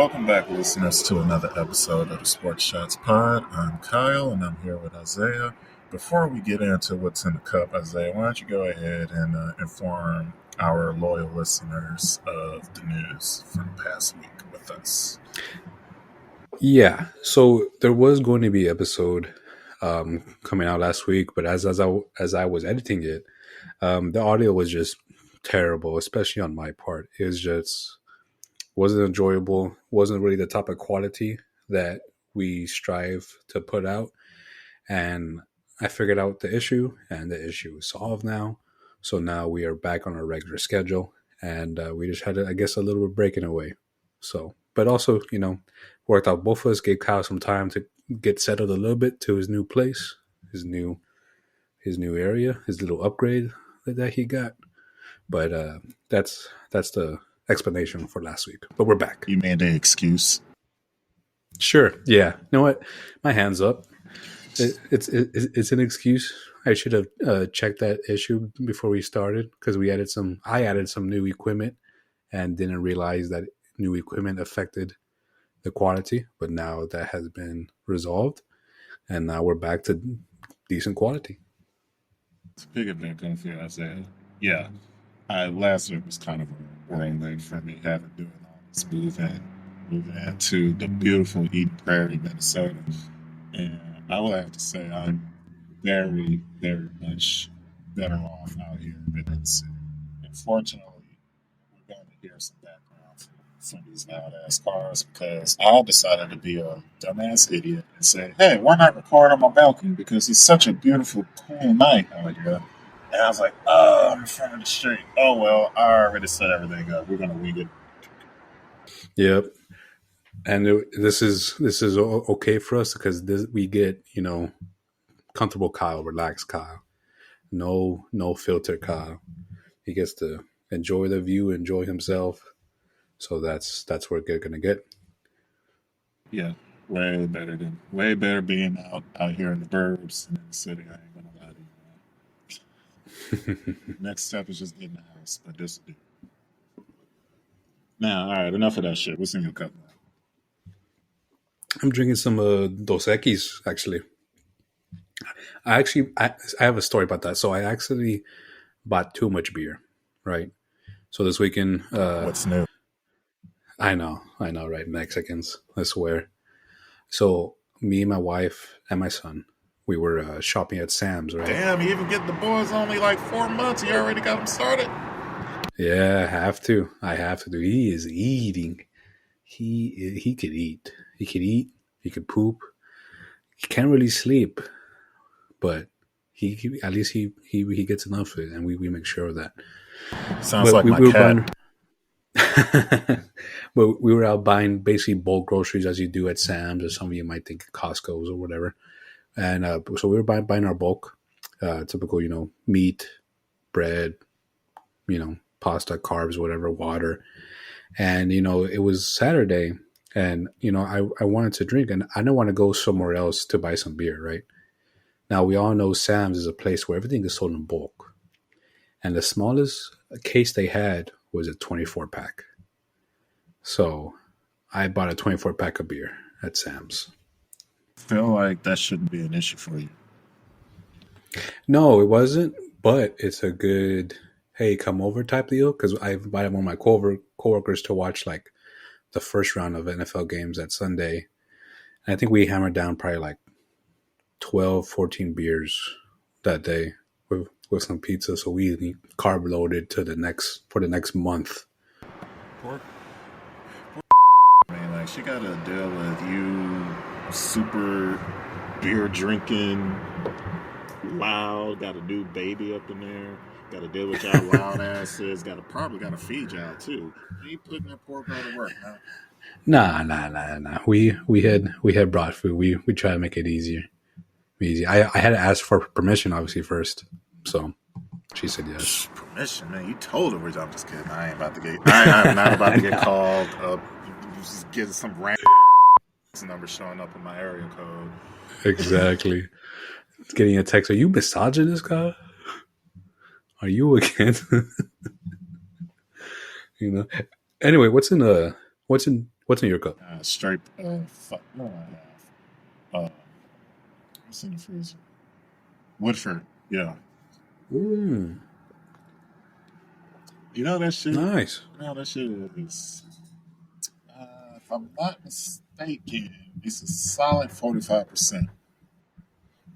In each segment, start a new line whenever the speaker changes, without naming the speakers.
Welcome back, listeners, to another episode of the Sports Shots Pod. I'm Kyle, and I'm here with Isaiah. Before we get into what's in the cup, Isaiah, why don't you go ahead and inform our loyal listeners of the news from the past week with us?
Yeah, so there was going to be an episode coming out last week, but as I was editing it, the audio was just terrible, especially on my part. It was just wasn't enjoyable, wasn't really the type of quality that we strive to put out. And I figured out the issue, and the issue is solved now. So now we are back on our regular schedule, and we just had, I guess, a little bit breaking away. So, but also, worked out. Both of us gave Kyle some time to get settled a little bit to his new place, his new area, his little upgrade that he got. But that's the explanation for last week. But we're back.
You made an excuse.
Sure. Yeah. You know what? My hand's up. It's an excuse. I should have checked that issue before we started because I added some new equipment and didn't realize that new equipment affected the quality. But now that has been resolved, and now we're back to decent quality.
It's a big event going for you, Isaiah. Yeah. Last week was kind of a whirlwind for me, having doing all this moving to the beautiful Eden Prairie, Minnesota. And I will have to say I'm very, very much better off out here in Midland City. Unfortunately, we're going to hear some background from these loud-ass cars because I decided to be a dumbass idiot and say, hey, why not record on my balcony? Because it's such a beautiful, cool night out here. And I was like, oh, I'm in front of the street. Oh, well, I already set everything up. We're going to wing it.
Yep. And this is okay for us because we get, comfortable Kyle, relaxed Kyle. No filter Kyle. He gets to enjoy the view, enjoy himself. So that's where we're going to get.
Yeah, way better being out here in the burbs in the city. I ain't going to lie to you. Next step is just getting a house, but this will do. Now, all right, enough of that shit. What's in your cup now?
I'm drinking some Dos Equis, actually. I have a story about that. So I actually bought too much beer, right? So this weekend...
What's new?
I know, right? Mexicans, I swear. So me, my wife, and my son, we were shopping at Sam's, right?
Damn, you even get the boys only like 4 months. You already got them started?
Yeah, I have to. He is eating. He could eat. He could eat. He could poop. He can't really sleep, but he at least he gets enough of it, and we make sure of that.
Sounds like my cat.
But we were out buying basically bulk groceries as you do at Sam's, or some of you might think Costco's or whatever. And so we were buying our bulk, typical, meat, bread, pasta, carbs, whatever, water. And, it was Saturday and, I wanted to drink and I don't want to go somewhere else to buy some beer, right? Now, we all know Sam's is a place where everything is sold in bulk. And the smallest case they had was a 24-pack. So I bought a 24-pack of beer at Sam's.
I feel like that shouldn't be an issue for you.
No, it wasn't, but it's a good, hey, come over type deal because I invited one of my coworkers to watch like the first round of NFL games that Sunday. And I think we hammered down probably like 12, 14 beers that day with some pizza. So we carb loaded for the next month.
Poor man, like she got to deal with you super beer drinking, loud, got a new baby up in there, got to deal with y'all loud asses, probably got to feed y'all too. You ain't putting that poor girl to work, huh?
Nah. We had brought food. We try to make it easier. Easy. I had to ask for permission obviously first. So she said yes.
Permission, man. You told her. I'm just kidding. I'm not about to get called up. Just get some random number showing up in my area code.
Exactly. Getting a text. Are you misogynist, guy? Are you again? Anyway, what's in What's in your cup?
Straight. Fuck. What do I have? What's in the freezer? Woodford. Yeah.
Mm,
You know that shit.
nice.
No, that shit is. If I'm not mistaken, it's a solid 45%.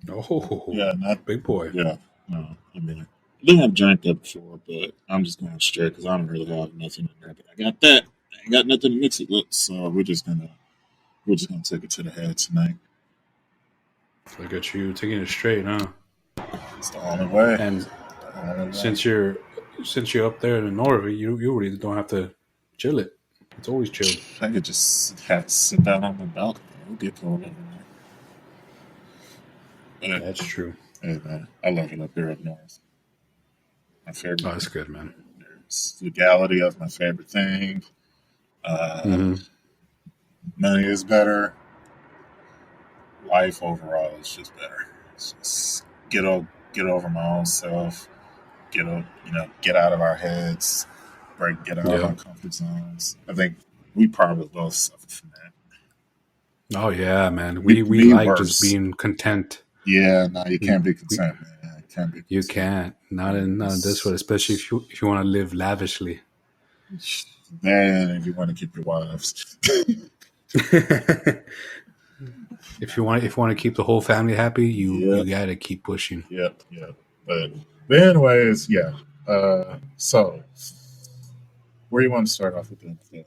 Oh,
Yeah, not.
big boy.
Yeah. No, I mean, I think I've drank that before, but I'm just going straight because I don't really have nothing in there. But I got that. I ain't got nothing to mix it with, so we're just gonna take it to the head tonight.
Look at you taking it straight, huh?
It's the only way.
And
The only way.
since you're up there in the north, you really don't have to chill it. It's always chilled.
I could just have to sit down on the balcony. We'll get cold over there. But
That's true.
hey, man, I love it up here up north. My favorite.
Oh, that's good, man.
There's legality of my favorite thing. Uh,
Hmm.
Money is better. Life overall is just better. It's just get over my own self. Get out of our heads. Get out of
Yeah.
our comfort zones. I think we probably both suffer from that.
Oh yeah, man.
Me,
We
me
like just
worse.
being content.
Yeah, no, you
We,
can't be
we
content, man. You can't be
you
content.
can't not in this one, especially if you want to live lavishly.
Man, if you want to keep your wives.
if you want to keep the whole family happy, you
Yep,
gotta keep pushing.
yep. But anyways, yeah. So where do you want to start off with that?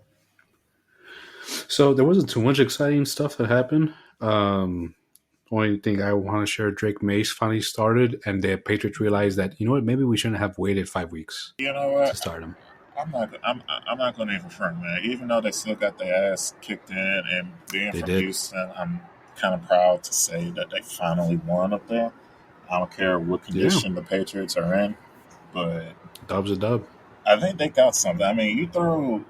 So there wasn't too much exciting stuff that happened. Only thing I want to share: Drake Mace finally started, and the Patriots realized that what, maybe we shouldn't have waited 5 weeks
You know
to
what?
start him.
I'm not going to even front, man. Even though they still got their ass kicked in, and being
They
from
did.
Houston, I'm kind of proud to say that they finally won up there. I don't care what
Yeah,
condition the Patriots are in, but
dub's a dub.
I think they got something. I mean, you throw.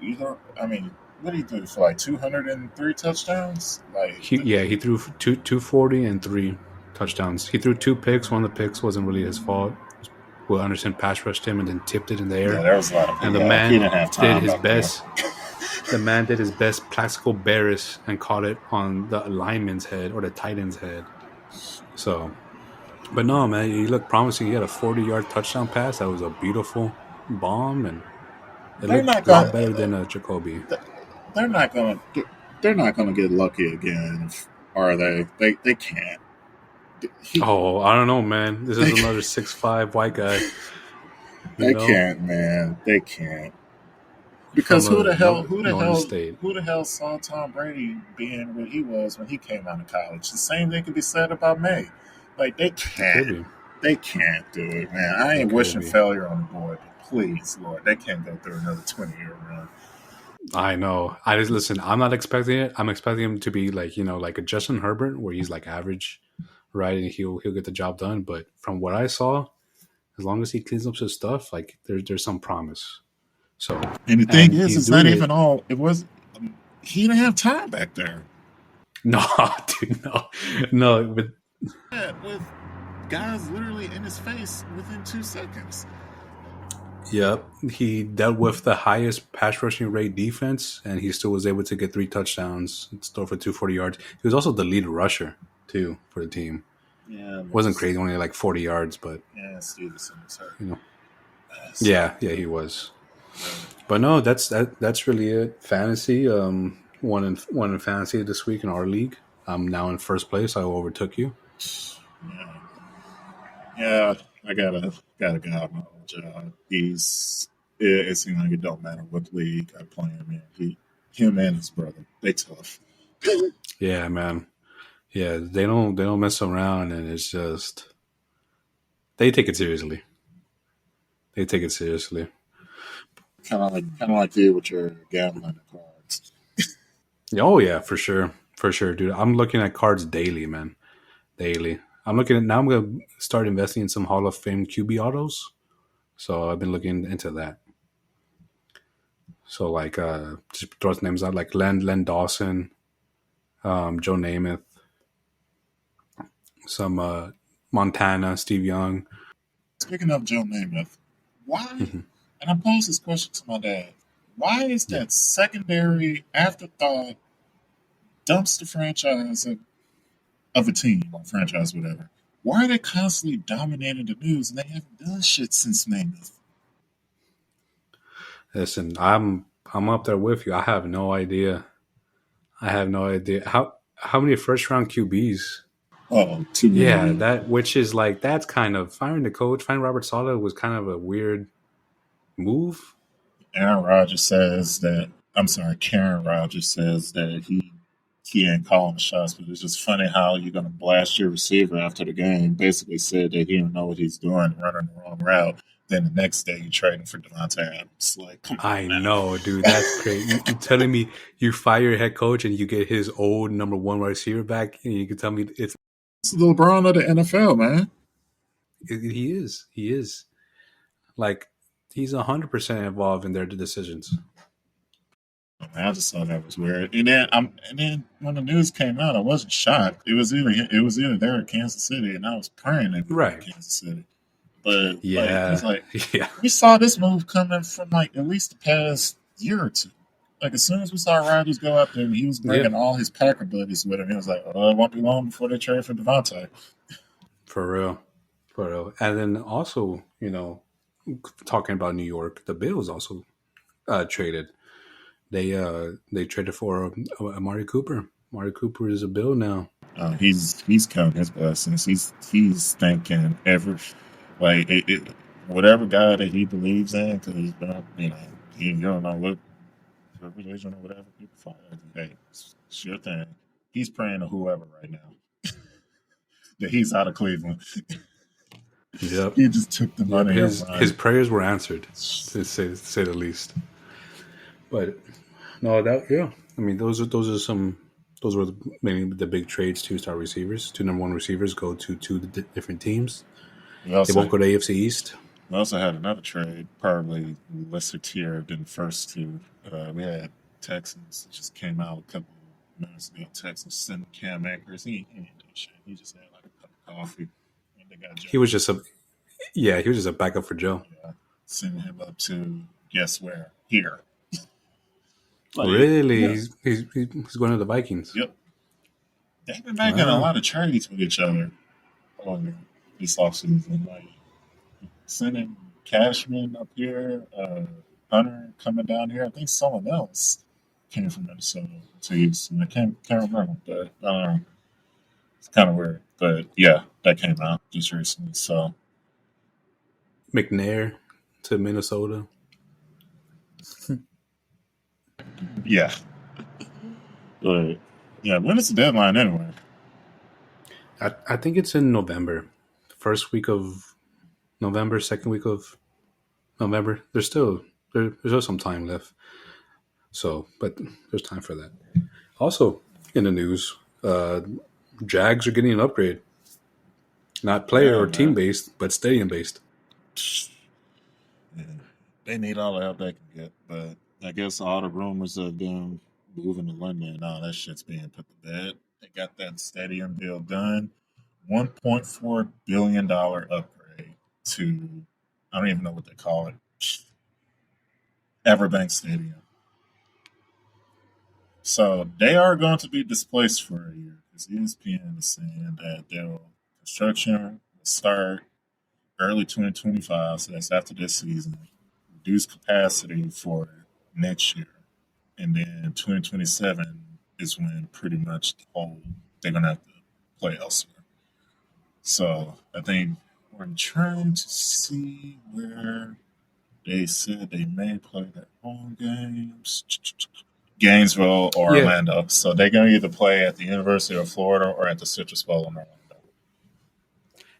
I mean, what do you do for like 203 touchdowns?
He threw 240 and 3 touchdowns. He threw 2 picks. One of the picks wasn't really his fault. Will Anderson pass rushed him and then tipped it in the
Yeah,
air.
there was a lot of.
And the
Yeah, he
man
didn't have
did
time
his
back there.
best. The man did his best Plaxico Barris and caught it on the lineman's head or the tight end's head. So, but no, man, he looked promising. He had a 40-yard touchdown pass. That was a beautiful bomb, and it
They're not
looked a lot
going.
better than a Jacoby.
They're not going. They're not going to get lucky again, are they? They can't. He,
Oh, I don't know, man. This is
they,
another 6'5" white guy,
they can't, man. They can't. Because
from Northern State.
who the hell saw Tom Brady being what he was when he came out of college? The same thing could be said about May. Like
It could be.
they can't do it, man. I
It
ain't
could
wishing
be.
failure on the board, but please, Lord, they can't go through another 20-year run.
I know. I just listen. I'm not expecting it. I'm expecting him to be like a Justin Herbert, where he's like average, right? And he'll get the job done. But from what I saw, as long as he cleans up his stuff, like there's some promise. So,
And the thing
and
is,
he's
it's not
doing
even
it.
all. It was. He didn't have time back there.
No, dude, no. But
Yeah, with guys literally in his face within 2 seconds.
yep, he dealt with the highest pass rushing rate defense, and he still was able to get 3 touchdowns, throw for 240 yards. He was also the lead rusher too for the team.
Yeah,
Wasn't crazy, only like 40 yards, but
Stevenson was hurt.
you know,
So,
yeah, he was. But no, that's really it. Fantasy, won in fantasy this week in our league. I'm now in first place. I overtook you.
yeah, yeah, I got a guy at my old job. It seems like it don't matter what league I play him in. Him and his brother, they tough.
Yeah, man. Yeah, they don't mess around, and it's just they take it seriously. They take it seriously.
Kind of like you with your gambling cards.
Oh yeah, for sure, dude. I'm looking at cards daily, man. Daily. I'm looking at now. I'm gonna start investing in some Hall of Fame QB autos. So I've been looking into that. So like, just throw names out like Len Dawson, Joe Namath, some Montana, Steve Young.
Speaking of Joe Namath, why?
Mhm.
And I posed this question to my dad. Why is
Yeah.
that secondary afterthought dumpster franchise of a team or franchise, whatever? Why are they constantly dominating the news and they haven't done shit since Mammoth?
Listen, I'm up there with you. I have no idea. I have no idea how many first round QBs.
Oh, too
Yeah,
many.
that which is like that's kind of firing the coach. Firing Robert Saleh was kind of a weird move.
Aaron Rodgers says that. I'm sorry, Karen Rodgers says that he ain't calling the shots, but it's just funny how you're gonna blast your receiver after the game. Basically said that he don't know what he's doing, running the wrong route. Then the next day you trade him for Devontae Adams. Like, come on
I
now.
know, dude. That's crazy. You telling me you fire your head coach and you get his old number one wide receiver back, and you can tell me
It's the LeBron of the NFL, man.
he is. He is like he's 100% involved in their decisions.
I just thought that was weird. And then when the news came out, I wasn't shocked. It was either there or Kansas City, and I was praying they would be in
Right.
Kansas City. But like it's
Yeah.
like
Yeah.
we saw this move coming from like at least the past year or two. Like as soon as we saw Rodgers go out there, and he was
Yeah.
bringing all his Packer buddies with him. He was like, "Oh, it won't be long before they trade for Devontae."
For real. For real. And then also, talking about New York, the Bills also traded. They traded for Amari Cooper. Amari Cooper is a Bill now.
He's counting his blessings. He's thinking whatever guy that he believes in because he's been you don't know what religion or whatever people follow. Hey, it's your thing. He's praying to whoever right now that he's out of Cleveland.
Yep.
He just took the
Yep.
money and
His
run.
prayers were answered, to say the least. But no, that yeah. I mean, those were maybe the big trades. Two star receivers, two number one receivers go to two different teams.
We
They both
also
go to AFC East.
we also had another trade, probably lesser tier than the first two. We had Texans that just came out a couple minutes ago. Texans sent Cam Akers. He ain't doing shit. He just had like a cup of coffee, and they got Joe.
He was just a yeah. He was just a backup for Joe.
Yeah, sending him up to guess where? Here. Like,
Really,
yeah,
he's going to the Vikings.
yep. They've been making a
Wow.
lot of trades with each other on this offseason. Like sending Cashman up here, Hunter coming down here. I think someone else came from Minnesota to Houston. I can't remember, but it's kind of weird. But yeah, that came out just recently. So
McNair to Minnesota.
yeah, but yeah, when is the deadline anyway?
I think it's in November, first week of November, second week of November. There's still some time left. So, but there's time for that. Also, in the news, Jags are getting an upgrade, not player
Yeah,
or team
man.
based, but stadium based.
Yeah. They need all the help they can get, but I guess all the rumors of them moving to London and all that shit's being put to bed. They got that stadium deal done. $1.4 billion upgrade to I don't even know what they call it. Everbank Stadium. So they are going to be displaced for a year because ESPN is saying that their construction will start early 2025, so that's after this season. Reduce capacity for next year, and then 2027 is when pretty much the whole they're gonna have to play elsewhere. So I think we're trying to see where they said they may play their home games. Gainesville or
Yeah,
Orlando. So they're going to either play at the University of Florida or at the Citrus Bowl in Orlando.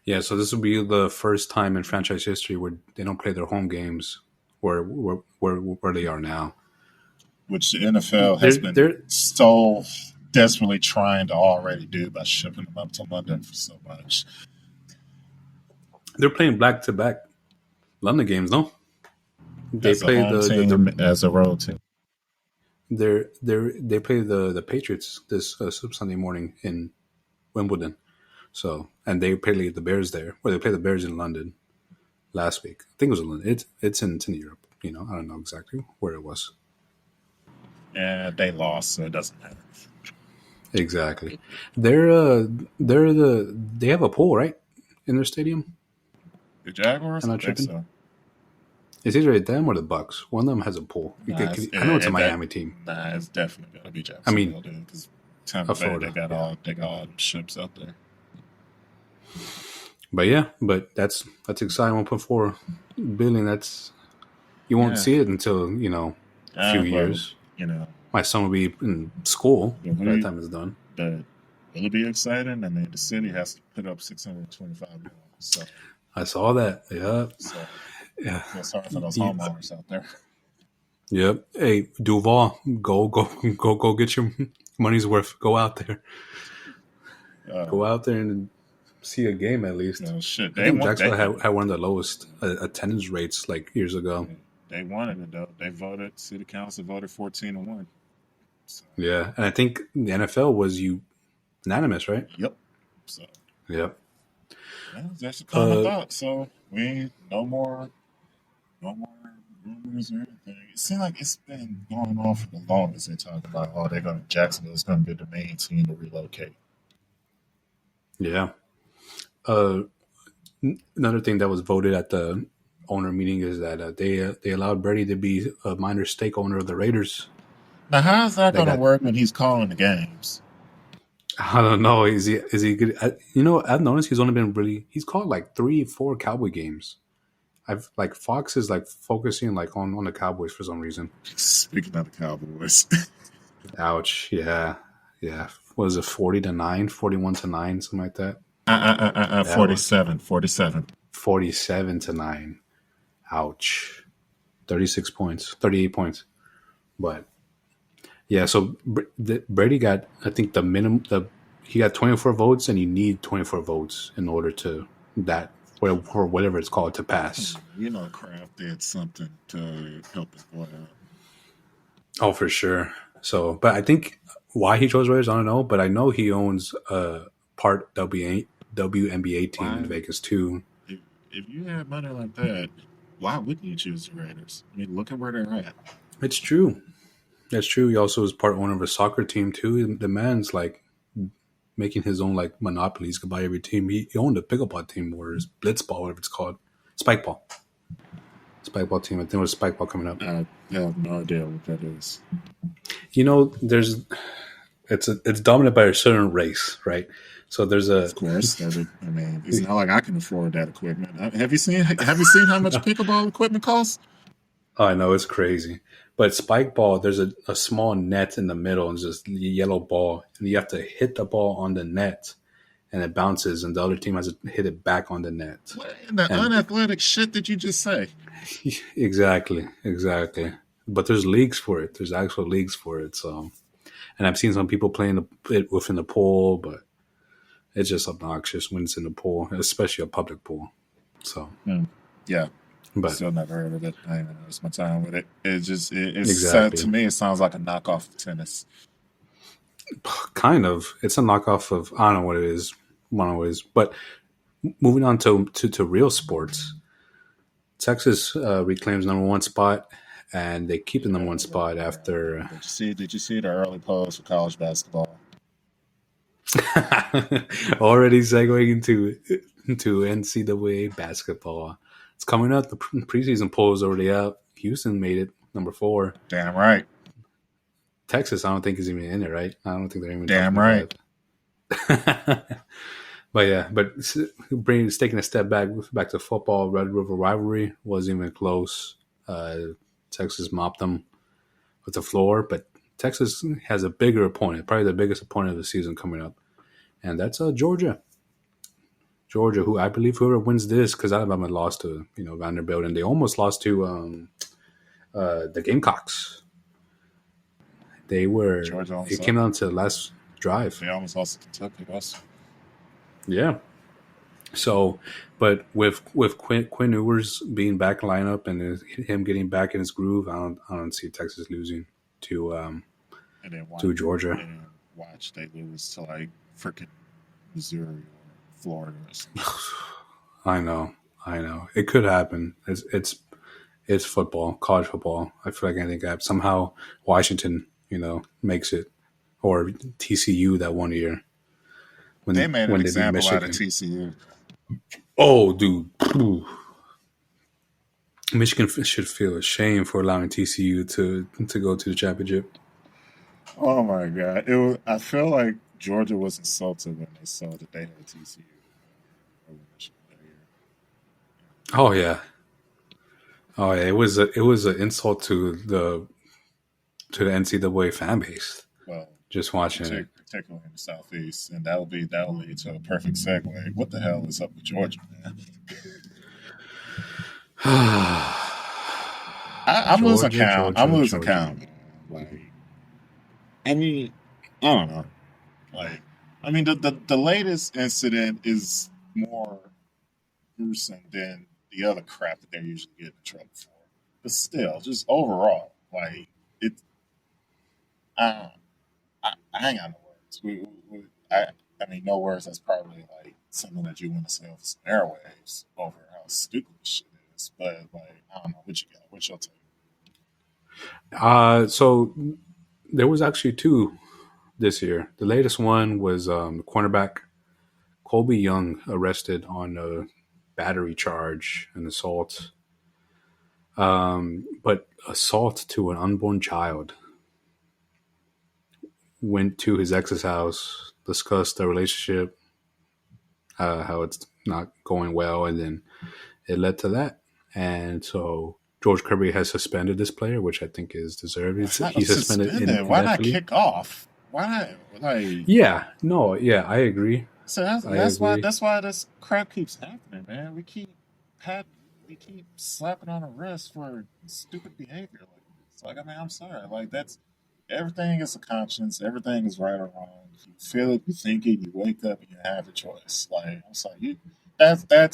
yeah. So this will be the first time in franchise history where they don't play their home games where they are now.
Which the NFL has been
They're
so desperately trying to already do by shipping them up to London for so much.
they're playing back to back London games. No, they
As a
play
home team, as a road team.
they play the Patriots this Sunday morning in Wimbledon. So and they play the Bears there, or they play the Bears in London last week. I think it was in London. It's in Europe. I don't know exactly where it was.
And they lost, so it doesn't matter.
Exactly. They have a pool, right, in their stadium.
The Jaguars,
I'm
I
not
think
tripping.
so.
It's either them or the Bucks. One of them has a pool.
Nah,
I know it's a Miami team.
nah, it's definitely gonna be
I mean,
Jacksonville, dude. Because Tampa Bay,
Florida. Yeah.
they got all the ships out there.
But that's exciting. 1.4 billion. That's you won't
Yeah,
see it until a few
well,
years.
you know,
My son will be in school
but
by the time it's done.
but it'll be exciting. I mean, the city has to put up 625 million. So,
I saw that. Yeah.
so
Yeah.
feel sorry for those homeowners out there.
Yep. Hey, Duval, go get your money's worth. Go out there. Go out there and see a game at least.
Shit,
I think Jacksonville had one of the lowest attendance rates like years ago.
They wanted it though. They voted. City council voted 14-1. So.
Yeah, and I think the NFL was unanimous, right?
Yep. So.
Yep.
Yeah, that's a common thought. So we no more rumors or anything. It seems like it's been going on for the longest. They talk about Jacksonville's going to be the main team to relocate.
Yeah. Another thing that was voted at the owner meeting is that they allowed Brady to be a minor stake owner of the Raiders.
Now, how is that going to work when he's calling the games?
I don't know. Is he good? I've noticed he's called like 3-4 Cowboy games. Fox is like focusing like on the Cowboys for some reason.
Speaking of the Cowboys.
Ouch. Yeah. Yeah. What is it, 40-9, 41-9, something like that?
47.
47-9. Ouch. 36 points, 38 points. But yeah, so Brady got, I think the minimum, he got 24 votes, and you need 24 votes in order to or whatever it's called to pass.
Kraft did something to help his boy out.
Oh, for sure. So, but I think why he chose Raiders, I don't know, but I know he owns part WNBA team in Vegas too.
If you have money like that, why wouldn't you choose the Raiders? I mean, look at where they're at.
It's true. That's true. He also is part owner of a soccer team too. The man's like making his own like monopolies. He could buy every team. He owned a pickleball team, or his blitzball, whatever it's called, spikeball team. I think it was spikeball coming up.
I have no idea what that is.
It's dominated by a certain race, right? So there's
of course. I mean, it's not like I can afford that equipment. Have you seen how much pickleball equipment costs?
Oh, I know, it's crazy. But spike ball, there's a small net in the middle and just a yellow ball, and you have to hit the ball on the net, and it bounces, and the other team has to hit it back on the net.
What in the unathletic shit did you just say?
Exactly. But there's leagues for it. There's actual leagues for it. So, and I've seen some people playing it within the pool, but it's just obnoxious when it's in the pool, especially a public pool. So,
yeah. But still never heard of it. I didn't waste my time with it. It's exactly. To me, it sounds like a knockoff of tennis.
Kind of. It's a knockoff of, I don't know what it is. One of it is. But moving on to real sports, Texas reclaims number one spot, and they keep the number one spot after.
Did you see the early polls for college basketball?
Already segueing into NCAA basketball. It's coming up. The preseason poll is already out. Houston made it number 4.
Damn right.
Texas, I don't think is even in it, right? I don't think they're even.
Damn right.
but taking a step back to football, Red River rivalry wasn't even close. Texas mopped them with the floor, but Texas has a bigger opponent, probably the biggest opponent of the season coming up, and that's Georgia. Georgia, who I believe whoever wins this, because Alabama lost to Vanderbilt, and they almost lost to the Gamecocks. It came down to the last drive.
They almost lost to Kentucky.
Yeah. So, but with Quinn Ewers being back in lineup and him getting back in his groove, I don't see Texas losing to Georgia.
And watch they lose to like freaking Missouri or Florida.
I know. It could happen. It's football, college football. I feel like anything could happen. Somehow Washington makes it, or TCU that one year
They made an
when they beat
example out of
Michigan.
TCU.
Oh, dude. Michigan should feel ashamed for allowing TCU to go to the championship.
Oh my God! It was. I feel like Georgia was insulted when they saw that they had TCU over Michigan that year.
Oh yeah, oh yeah. It was an insult to the NCAA fan base
Well,
just watching it.
particularly in the Southeast, and that'll lead to a perfect segue. What the hell is up with Georgia, man? I'm losing
Georgia,
count. I'm
Georgia,
losing
Georgia.
count. Like, I mean, I don't know. Like, I mean, the latest incident is more gruesome than the other crap that they're usually getting in trouble for. But still, just overall, like it. I, I ain't got no words. I mean, no words. That's probably like something that you want to say over some airwaves over how stupid this shit is. But like, I don't know what you got. What's your take?
So there was actually two this year. The latest one was cornerback Colby Young arrested on a battery charge and assault. But assault to an unborn child. Went to his ex's house, discussed the relationship, how it's not going well, and then it led to that. And so George Kirby has suspended this player, which I think is deserved. He's suspended indefinitely.
Why not kick off? Why not like?
Yeah, no, yeah, I agree.
So that's why this crap keeps happening, man. We keep slapping on the wrist for stupid behavior like this. Like, I mean, I'm sorry. Like, that's everything is a conscience. Everything is right or wrong. You feel it, you think it, you wake up, and you have a choice. Like, I'm sorry, that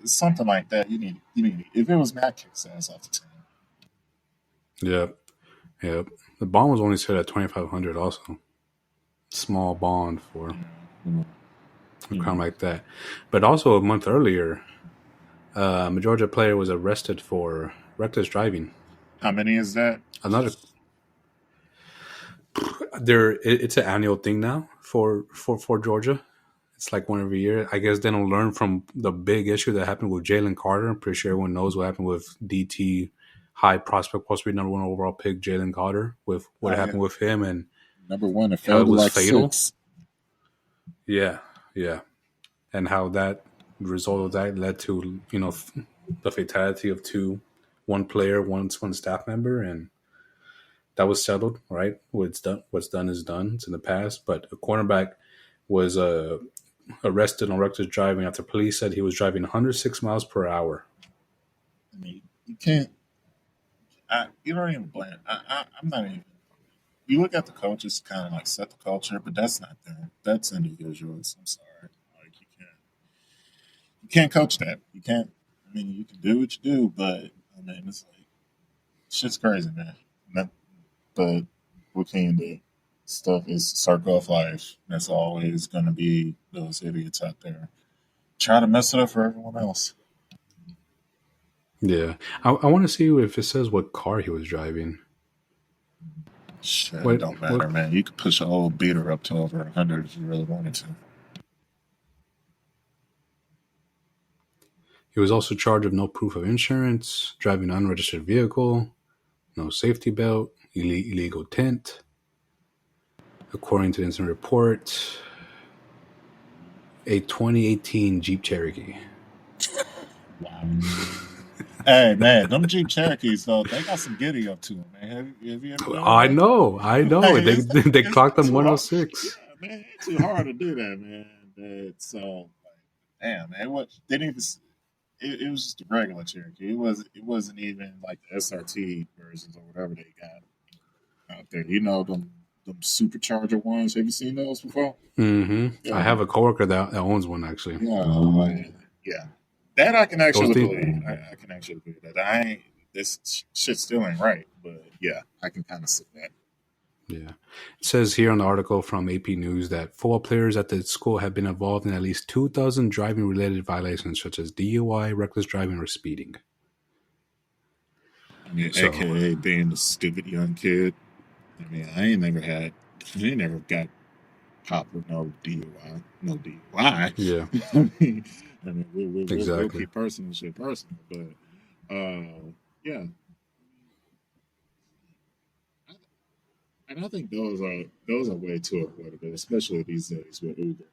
something like that. You need. If it was Matt kicks ass off the team.
Yep, yep. The bond was only set at $2,500. Also, small bond for a crime like that. But also a month earlier, a Georgia player was arrested for reckless driving.
How many is that?
Another. It's an annual thing now for Georgia. It's like one every year. I guess they don't learn from the big issue that happened with Jalen Carter. I'm pretty sure everyone knows what happened with DT, high prospect, supposed to be number one overall pick, Jalen Carter, with what happened with him and
number one. It
how it was
like
fatal.
6.
Yeah, yeah, and how that result of that led to the fatality of one player, one staff member, and that was settled. Right, what's done is done. It's in the past. But a cornerback was arrested on reckless driving after police said he was driving 106 miles per hour.
I mean, you can't. You don't even blame. I'm not even. You look at the coaches, kind of like set the culture, but that's not them. That's individuals. I'm sorry. Like, you can't coach that. You can't. I mean, you can do what you do, but I mean, it's like shit's crazy, man. But what can you do? Stuff is circle of life. There's always going to be those idiots out there trying to mess it up for everyone else.
Yeah, I want to see if it says what car he was driving.
Shit, it don't matter, man. You could push a whole beater up to over 100 if you really wanted to.
He was also charged with no proof of insurance, driving an unregistered vehicle, no safety belt, illegal tint. According to the incident report, a 2018 Jeep Cherokee.
Wow. Hey, man, them Jeep Cherokees, though, they got some giddy up to them, man. Have you ever
I know.
Hey,
they clocked them 106.
Yeah, man, it's too hard to do that, man. So, like, damn, man, what? They didn't even. It was just a regular Cherokee. It wasn't even like the SRT versions or whatever they got out there. You know, them supercharger ones. Have you seen those before?
Mm-hmm.
Yeah.
I have a coworker that owns one, actually.
Yeah, that I can actually believe. I can actually believe that. This shit still ain't right, but yeah, I can kind of see that.
Yeah. It says here on the article from AP News that football players at the school have been involved in at least 2,000 driving-related violations, such as DUI, reckless driving, or speeding.
I mean, AKA being the stupid young kid. I mean, I ain't never got popped with no DUI, no DUI.
Yeah,
We'll
exactly.
keep personal shit personal, but yeah, and I think those are way too avoidable, especially these days with Uber.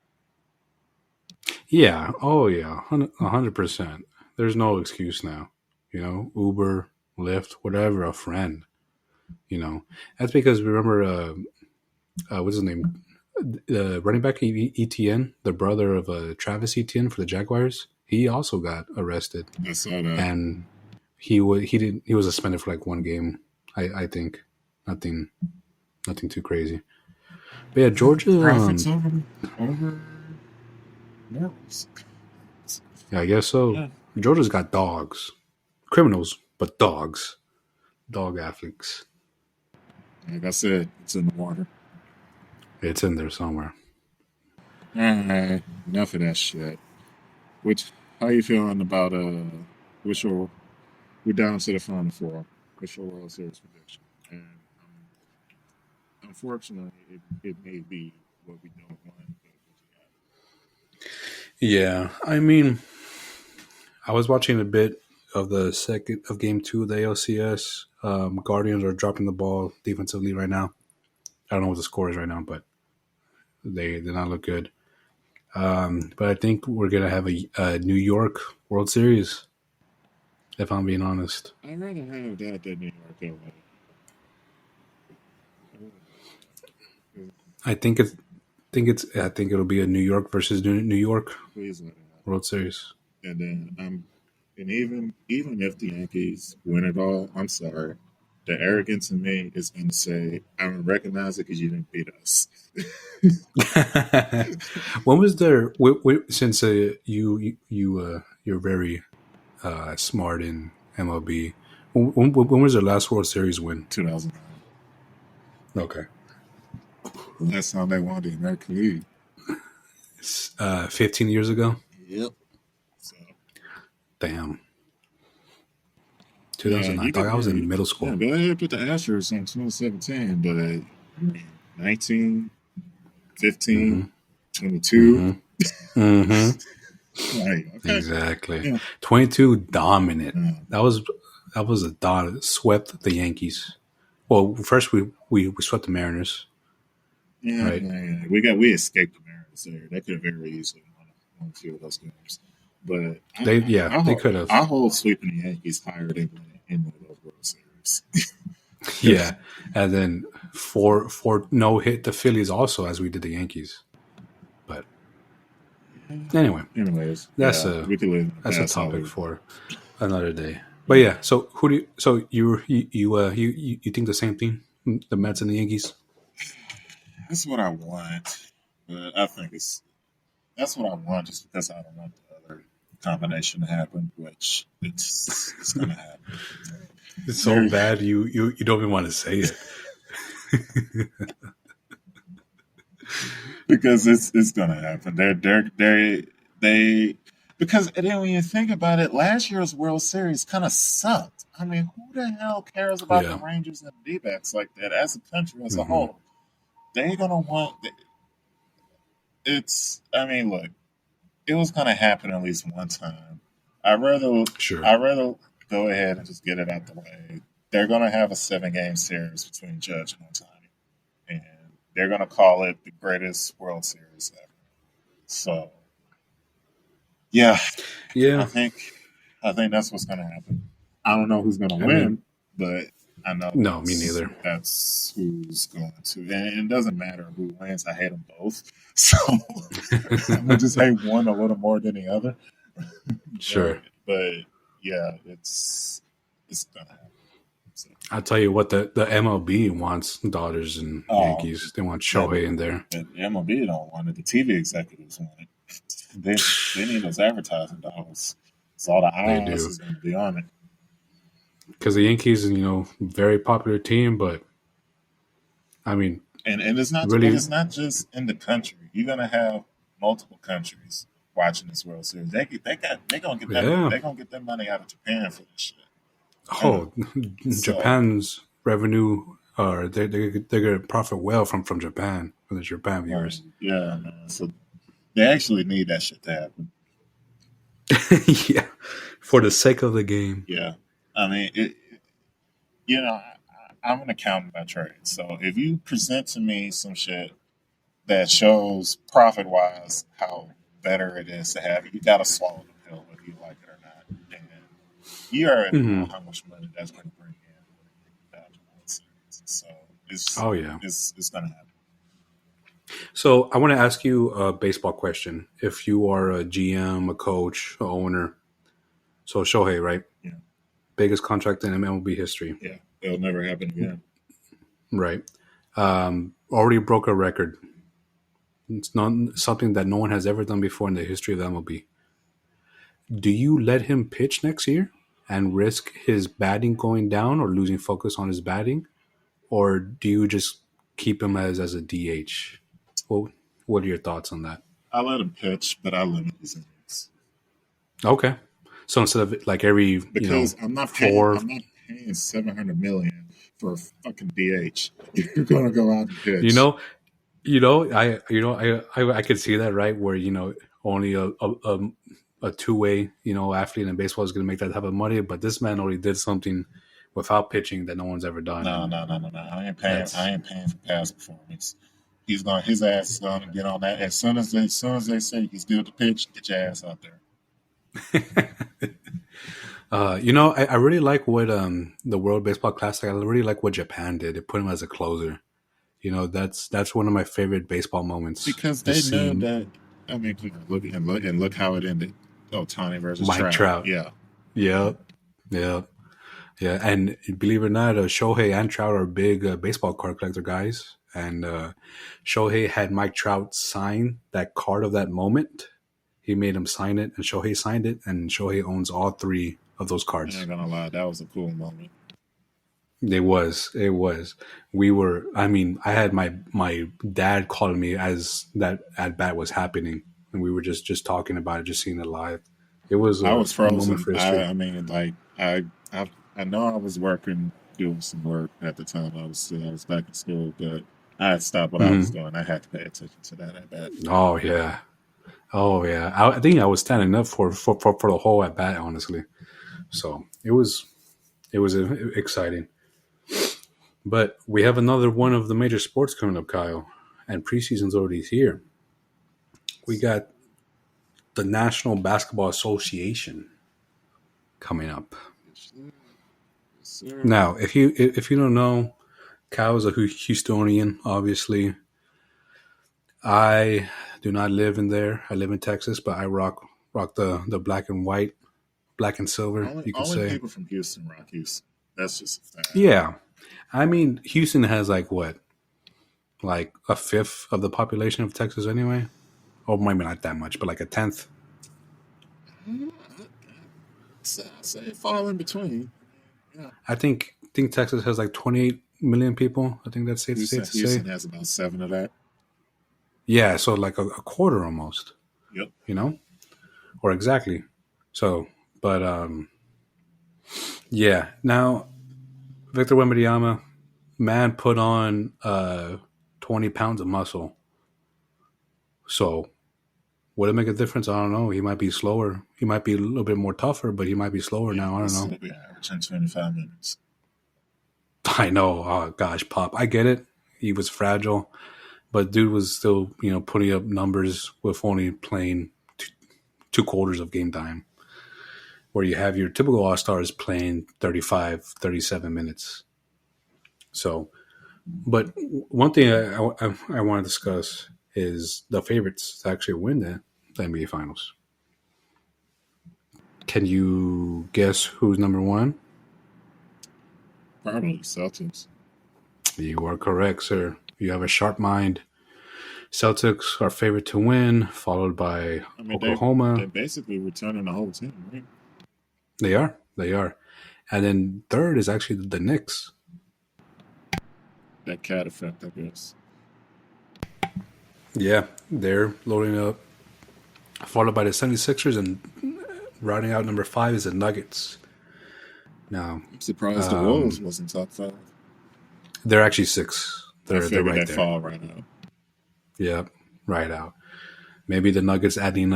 Yeah. Oh yeah. 100%. There's no excuse now. Uber, Lyft, whatever. A friend. That's because remember, what's his name? Running back ETN, the brother of Travis Etienne for the Jaguars. He also got arrested,
I saw that.
and he was suspended for like one game. I think nothing too crazy. But yeah, Georgia.
Profits over morals.
Yeah, I guess so.
Yeah,
Georgia's got dogs, criminals, but dogs, dog athletes.
like I said, it's in the water.
It's in there somewhere.
All right, enough of that shit. Which, how you feeling about which your we're down to the final four. What's your World Series prediction? And unfortunately, it may be what we don't want. But
Yeah, I mean, I was watching a bit of the second of game two of the ALCS. Guardians are dropping the ball defensively right now. I don't know what the score is right now, but they did not look good. But I think we're gonna have a New York World Series. If I'm being honest,
I'd rather have that than New York LA.
I think it'll be a New York versus New York
Please let it happen.
World Series.
And then and even if the Yankees win it all, I'm sorry. The arrogance in me is going to say, I don't recognize it because you didn't beat us.
When was there? Since you're very smart in MLB. When was their last World Series win?
2009.
Okay,
Last time they won the American League.
15 years ago.
Yep. So,
Damn,
yeah,
2009. I
you
thought
could
I was in middle
yeah,
school.
go ahead and put the Astros in 2017, but 19, 15,
Mm-hmm.
22.
Mm-hmm. Mm-hmm.
Like, okay.
Exactly.
Yeah.
22 dominant.
Yeah.
That was a swept the Yankees. Well, first we swept the Mariners,
Yeah,
right?
we escaped the Mariners there. They could have very easily won a few of those games. But
They could have.
I hold sweeping the Yankees higher than winning any of those World Series.
Yeah, and then four no hit the Phillies also as we did the Yankees. But anyway,
Anyways,
that's
yeah,
a
we could live in the
that's a
past all
topic
we
for another day. But yeah, so who do you, so you think the same thing? The Mets and the Yankees?
That's what I want. But I think that's what I want just because I don't want the other combination to happen, which it's gonna happen.
It's so
Very
bad you don't even want to say it.
because it's gonna happen. They because and then when you think about it, last year's World Series kind of sucked. I mean, who the hell cares about the
Yeah.
Rangers and D-backs like that as a country as a
Hmm.
whole? They ain't gonna want it's. I mean, look, it was gonna happen at least one time. I rather
Sure.
I rather go ahead and just get it out the way. They're gonna have a 7 game series between Judge and Otani, and they're gonna call it the greatest World Series ever. So yeah, I
Yeah.
think I think that's what's gonna happen. I don't know who's gonna
I mean,
win, but I know
no, me neither.
that's who's going to. And it doesn't matter who wins. I hate them both, so I'm gonna just hate one a little more than the other.
Sure.
But yeah, it's gonna happen. So,
I'll tell you what, the MLB wants Dodgers and
oh,
Yankees. They want
yeah,
Shohei in there.
the MLB don't want it. The TV executives want it. They need those advertising dollars. So all the
They
eyes
do.
is gonna be on it.
Because the Yankees, very popular team, but I mean,
And
really,
it's not just in the country. You're gonna have multiple countries watching this World Series. They gonna get that
yeah.
they gonna get that money out of Japan for this shit.
Oh,
So
Japan's revenue or they're going to profit well from Japan, from the Japan viewers.
Yeah, man. So they actually need that shit to happen.
Yeah, for the sake of the game.
Yeah, I mean, I'm an accountant by trade. So if you present to me some shit that shows profit wise how better it is to have it, you got to swallow the pill whether you like it or not. And you already know how much money that's going to bring in after one series. So
Oh yeah.
it's going to happen.
So I want to ask you a baseball question. If you are a GM, a coach, a owner, so Shohei, right?
Yeah.
Biggest contract in MLB history.
Yeah, it'll never happen again.
Right. Already broke a record. It's not something that no one has ever done before in the history of the MLB. Do you let him pitch next year and risk his batting going down or losing focus on his batting? Or do you just keep him as a DH? What are your thoughts on that?
I let him pitch, but I limit his innings.
Okay. So instead of like every
because I'm not paying $700 million for a fucking DH. You're gonna go out and pitch.
I could see that, right? Where only a two-way athlete in baseball is going to make that type of money, but this man already did something without pitching that no one's ever done.
No. I ain't paying for past performance. His ass is gonna get on that as soon as they say he's good to pitch. Get your ass out there.
I really like what the World Baseball Classic. I really like what Japan did. They put him as a closer. That's one of my favorite baseball moments
because they know that. I mean, look how it ended. Ohtani versus
Mike Trout.
Yeah.
And believe it or not, Shohei and Trout are big baseball card collector guys. And Shohei had Mike Trout sign that card of that moment. He made him sign it, and Shohei signed it, and Shohei owns all three of those cards.
I ain't gonna lie, that was a cool moment.
It was. I had my dad calling me as that at bat was happening, and we were just talking about it, just seeing it live. It was.
I was frozen. I know I was doing some work at the time. I was back in school, but I had stopped what I was doing. I had to pay attention to that at bat.
Oh yeah. I think I was standing up for the whole at bat, honestly. So it was exciting. But we have another one of the major sports coming up, Kyle, and preseason's already here. We got the National Basketball Association coming up. Now, if you don't know, Kyle's a Houstonian, obviously. I do not live in there. I live in Texas, but I rock the black and white, black and silver.
Only people from Houston rock Houston. That's just a fact.
Yeah, I mean Houston has like a fifth of the population of Texas anyway, or maybe not that much, but like a tenth.
I say it fall in between. Yeah.
I think Texas has like 28 million people. I think that's safe to say.
Houston has about 7 of that.
Yeah, so like a quarter almost.
Yep.
Or exactly. So, but yeah. Now, Victor Wembanyama, man, put on 20 pounds of muscle. So, would it make a difference? I don't know. He might be slower. He might be a little bit more tougher, but he might be slower now. I don't know.
He'll be averaging 25 minutes.
I know. Oh, gosh, Pop. I get it. He was fragile. But dude was still, putting up numbers with only playing two quarters of game time, where you have your typical All-Stars playing 35, 37 minutes. So, but one thing I want to discuss is the favorites to actually win the NBA Finals. Can you guess who's number one?
Probably Celtics.
You are correct, sir. You have a sharp mind. Celtics are favorite to win, followed by Oklahoma.
They're basically returning the whole team, right?
They are. And then third is actually the Knicks.
That cat effect, I guess.
Yeah, they're loading up. Followed by the 76ers, and rounding out number 5 is the Nuggets. Now,
I'm surprised the Wolves wasn't top 5.
They're actually 6.
I
They're
figured
right
they
there.
fall right now.
Yeah, right out. Maybe the Nuggets adding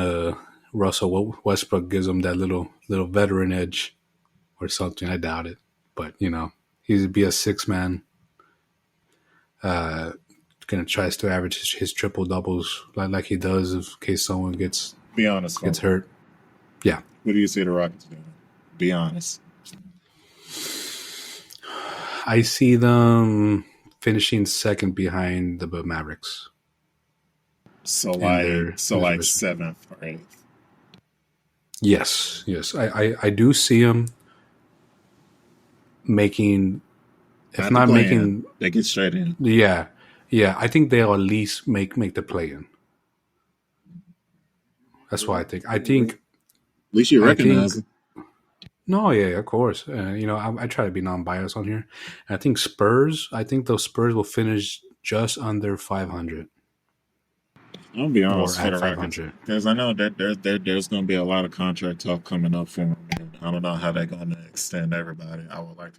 Russell Westbrook gives them that little veteran edge or something. I doubt it, but he'd be a 6-man. Gonna try to average his triple doubles like he does in case someone gets hurt. Yeah.
What do you see the Rockets doing? Be honest.
I see them finishing second behind the Mavericks.
So like 7th or 8th.
Yes. I do see them making, if not making,
they get straight in.
Yeah. I think they'll at least make the play in. That's what I think.
At least you recognize it.
No, yeah, of course. I try to be non-biased on here. And I think those Spurs will finish just under 500.
I'm gonna be honest for the Rockets, because I know that there's going to be a lot of contract talk coming up for them. And I don't know how they're going to extend everybody. I would like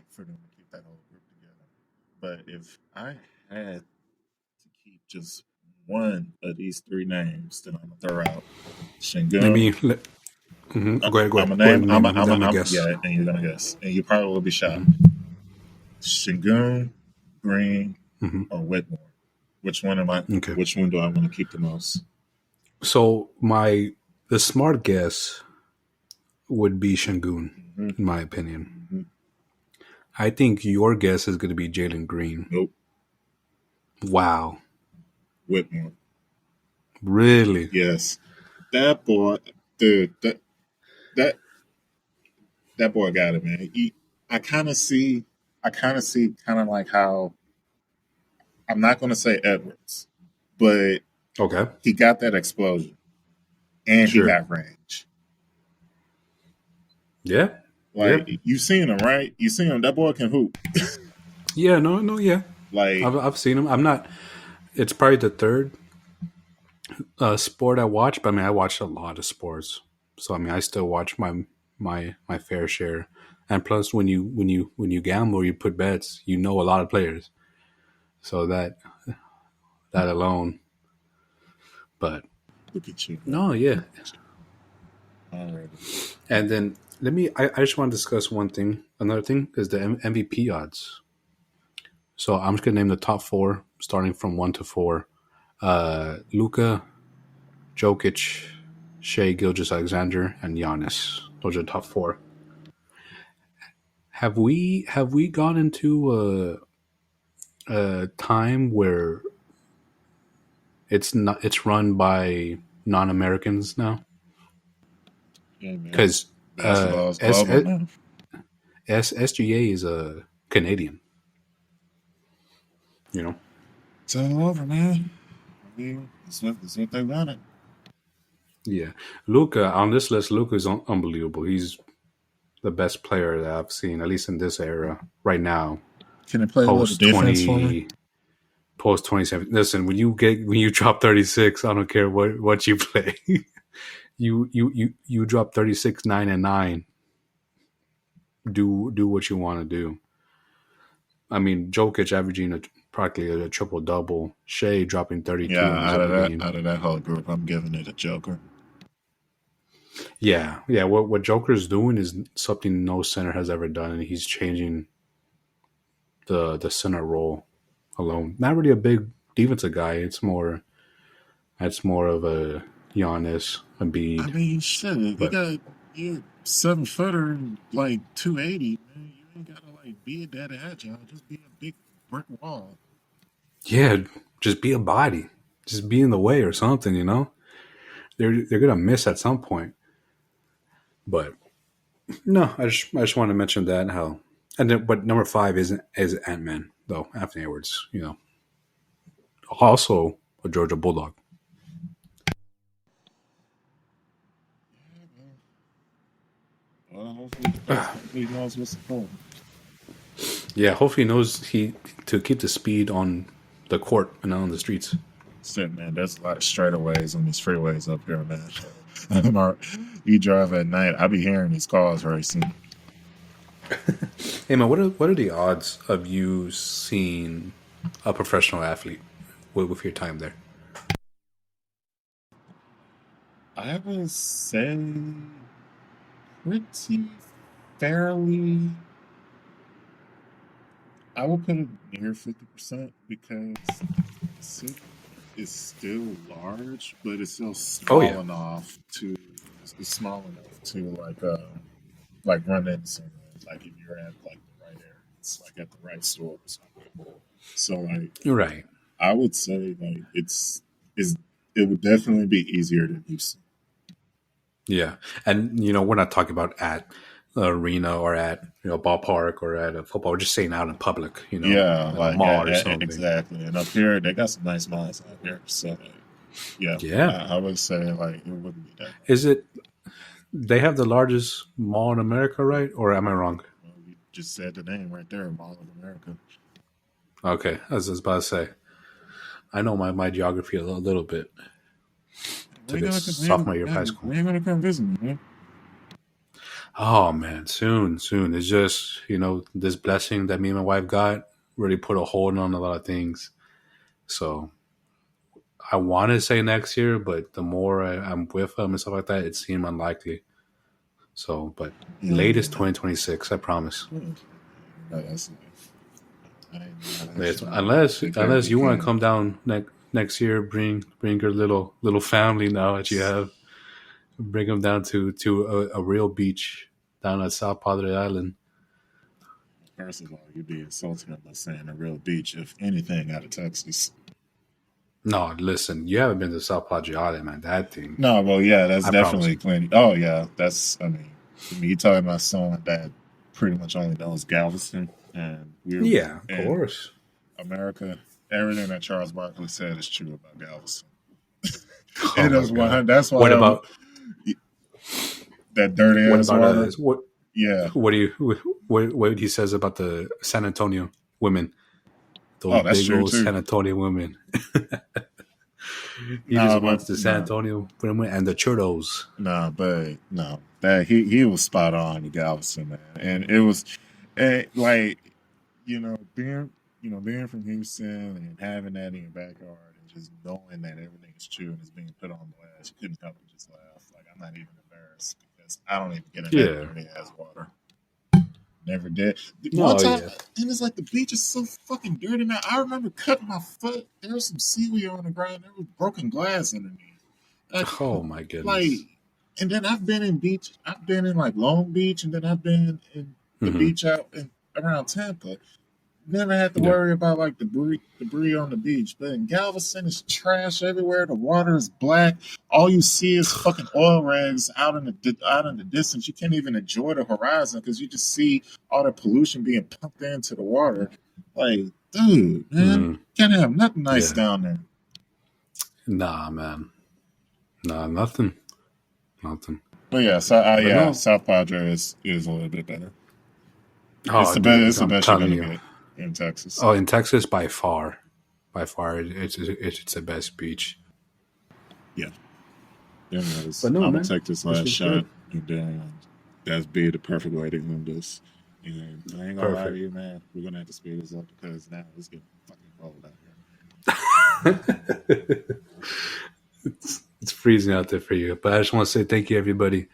for them to keep that whole group together. But if I had to keep just one of these 3 names that I'm gonna throw out, Şengün.
Go ahead.
I'm gonna guess. Yeah, and you're gonna guess, and you probably will be shocked. Şengün, Green, or Whitmore. Which one am I? Okay. Which one do I want to keep the most?
So the smart guess would be Şengün, in my opinion. I think your guess is going to be Jalen Green.
Nope.
Wow.
Whitmore.
Really?
Yes. That boy, dude. That boy got it, man. I kind of see like how, I'm not going to say Edwards, but
okay,
he got that explosion and he got range.
Yeah.
You seen him, right? You seen him. That boy can hoop.
Yeah. Yeah.
Like
I've seen him. I'm not. It's probably the third sport I watch, but I watched a lot of sports. So I still watch my fair share. And plus, when you gamble, you put bets, a lot of players. So that alone. But
look at you.
No, yeah.
Alright.
And then I just want to discuss one thing. Another thing is the MVP odds. So I'm just gonna name the top 4, starting from 1 to 4. Luka, Jokic, Shai Gilgeous-Alexander, and Giannis. Those are the top 4. Have we gone into a time where it's run by non-Americans now?
Yeah,
because SGA is a Canadian.
It's all over, man. That's what they wanted.
Yeah, Luka on this list. Luka is unbelievable. He's the best player that I've seen, at least in this era right now.
Can I play post 20?
Post 27. Listen, when you drop 36, I don't care what you play. you drop 36, 9 and 9. Do what you want to do. Jokic averaging practically a triple double. Shai dropping 32.
Yeah, out of that whole group, I'm giving it a Joker.
Yeah. What Joker's doing is something no center has ever done, and he's changing the center role alone. Not really a big defensive guy. It's more of a Giannis, Embiid.
Shit, you got your 7-footer and like 280, man. You ain't gotta be that agile. Just be a big brick wall.
Yeah, just be a body. Just be in the way or something. They're gonna miss at some point. But no, I just want to mention that but number 5 is Ant-Man though. Anthony Edwards, also a Georgia Bulldog.
Well, hopefully he knows what's important.
Yeah, hopefully he knows to keep the speed on the court and not on the streets.
Shit, man, there's a lot of straightaways on these freeways up here, man. You drive at night, I be hearing these cars racing.
Hey man, what are the odds of you seeing a professional athlete with your time there?
I would say pretty fairly. I would put it near 50% because the city is still large, but it's still
Oh yeah,
it's small enough to like run into someone. Like if you're at like the right area, it's like at the right store or something. So like
you're right.
I would say like is it would definitely be easier than Houston.
Yeah, and we're not talking about at the arena or at ballpark or at a football. We're just saying out in public,
Yeah,
at a
like
mall or something.
exactly. And up here, they got some nice malls out here. So like, yeah,
Yeah,
I would say like it wouldn't be that bad.
is it? They have the largest mall in America, right? Or am I wrong?
Well, you just said the name right there, Mall of America.
Okay, I was just about to say. I know my geography a little bit.
When
Took
you
it
gonna come?
sophomore year of high
When
school.
you gonna come visit me, man?
Oh man, soon. It's just this blessing that me and my wife got really put a hold on a lot of things. So I want to say next year, but the more I'm with them and stuff like that, it seemed unlikely. So, but
Yeah,
latest 2026, I promise.
that's I ain't mad at
Yes,
you, man.
unless
Take care of
unless
your
you want to
kid.
come down next year, bring your little family now that you have, bring them down to a real beach down at South Padre Island.
First of all, you'd be insulting by saying a real beach, if anything, out of Texas.
No, listen, you haven't been to South Padre Island, man. That thing,
No, well, yeah, that's
I promise
definitely
you.
plenty. Oh, yeah, I mean, to me, you talking about someone that pretty much only knows Galveston, and we're
Yeah, of
in
course.
America. Everything that Charles Barkley said is true about Galveston.
Oh
It
my
is
god.
100. That's
What
why
about
that dirty
what
ass
about
water.
what
Yeah.
what do you what he says about the San Antonio women? Those
Oh, that's
big
true
old
too.
San Antonio women. He just
No,
wants
but
the San
no,
Antonio women and the churros.
no, but no. That he was spot on, Galveston, man, and it was like being being from Houston and having that in your backyard and just knowing that everything is true and is being put on blast, you couldn't help but just laugh. Like I'm not even embarrassed because I don't even get in that
Yeah.
dirty ass water. Never did. One
Oh
time,
yeah.
and it's like the beach is so fucking dirty now. I remember cutting my foot. There was some seaweed on the ground. There was broken glass underneath. Like,
Oh my
like,
goodness.
and then I've been in beach. I've been in like Long Beach, and then I've been in the
Hmm.
beach out in around Tampa. Never had to
Yeah.
worry about like debris on the beach. But in Galveston, it's trash everywhere. The water is black. All you see is fucking oil rigs out in the distance. You can't even enjoy the horizon because you just see all the pollution being pumped into the water. Like, dude, man,
Hmm.
can't have nothing nice
Yeah.
down there.
Nah, man. Nah, nothing. Nothing.
But yeah,
But no.
South Padre is a little bit better. It's
Oh,
the best.
dude,
It's the
I'm
best you're
telling
gonna
you.
get in Texas.
Oh, in Texas, by far, it's the best beach.
Yeah. Anyways,
But no,
I'm gonna
man,
take this
this
last
was
shot,
good.
and then that's be the perfect way to end this. And I ain't gonna lie to
Perfect.
you, man. We're gonna have to speed this up because now it's getting fucking cold out here.
It's freezing out there for you. But I just want to say thank you, everybody,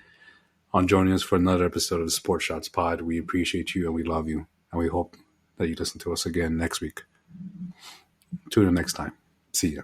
on joining us for another episode of the Sports Shots Pod. We appreciate you and we love you. And we hope that you listen to us again next week. Tune in next time. See ya.